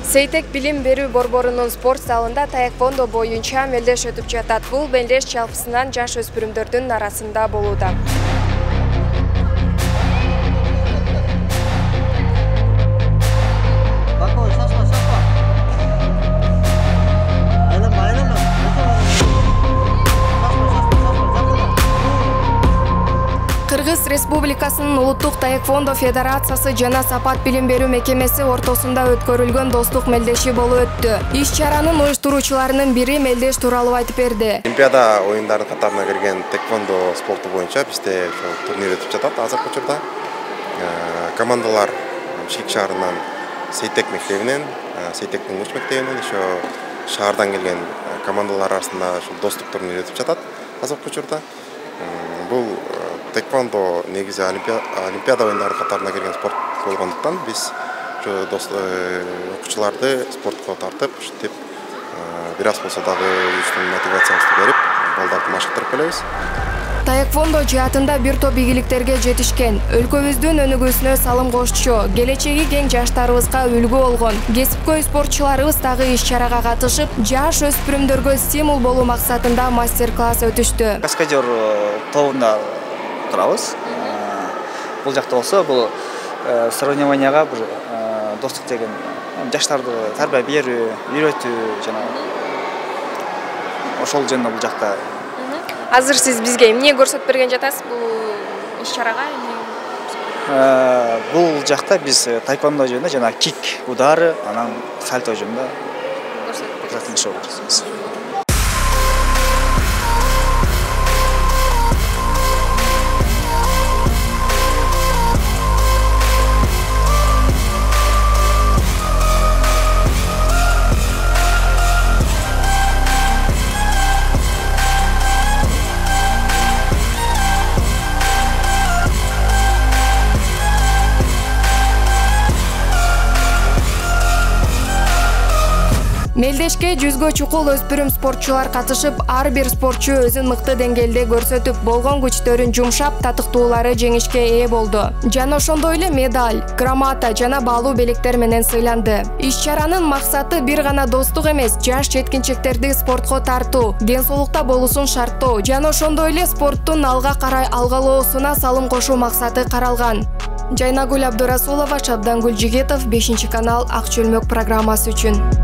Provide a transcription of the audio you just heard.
Сейтек билим берүү борборунун спорт залында таэквондо боюнча мелдеш өтүп жатат. Бул мелдеш жалпысынан жаш өспүрүмдөрдүн арасында болууда. Кыргыз Республикасынын Улуттук таэквондо федерациясы жана Сапат билим берүү мекемеси ортосунда өткөрүлгөн достук мелдеши болуп өттү. Иш-чаранын уюштуруучуларынын бири мелдеш тууралуу айтып берди. Олимпиада оюндарынын катарына кирген таэквондо спорту боюнча бизде турнир өтүп жатат. Азыркы учурда командалар Шик шаарынан Сейтек мектебинен, Сейтектин муш мектебинен, еще шаардан келген командалар арасында достук турнир өтүп жатат. Азыркы учурда бул таэквондо негизи Олимпиада оюндарынын катарына кирген спорт болгондуктан биз окуучуларды спортко тартып, ушинтип бир аз болсо дагы өзүбүздүн мотивациябызды берип, балдарды машыктырып келебиз. Таэквондо жаатында бир топ ийгиликтерге жетишкен. Өлкөбүздүн өнүгүүсүнө салым кошчу, келечеги кең жаштарыбызга үлгү болгон кесипкөй спортчуларыбыз дагы иш-чарага катышып, жаш өспүрүмдөргө стимул болуу максатында мастер-класс өтүштү. Каскадер тобунда турабыз. Бул жакта болсо, бул соревнованияга бир достук деген жаштарды тарбия берүү, үйрөтүү жана ошол жөнүндө бул жакта. Азыр сиз бизге эмне көрсөтүп берген жатасыз бул иш-чарага? Бул жакта биз таэквондо жөнүндө жана кик удары, анан сальто жөнүндө көрсөтүп. Мелдешке 100гө чукул өспүрүм спортчулар катышып, ар бир спортчу өзүн мыкты деңгээлде көрсөтүп, болгон күчтөрүн жумшап, татыктуулары жеңишке ээ болду. Жана ошондой эле медаль, грамота жана баалуу белектер менен сыйланды. Иш-чаранын максаты бир гана достук эмес, жаш жеткинчектерди спортко тартуу, ден соолукта болуусун шарттоо жана ошондой эле спорттун алга карай алгалоосуна салым кошуу максаты каралган. Жайнагүл Абдурасулова, Шабдангүл Жигетов, 5 канал Ак Чөлмөк программасы үчүн.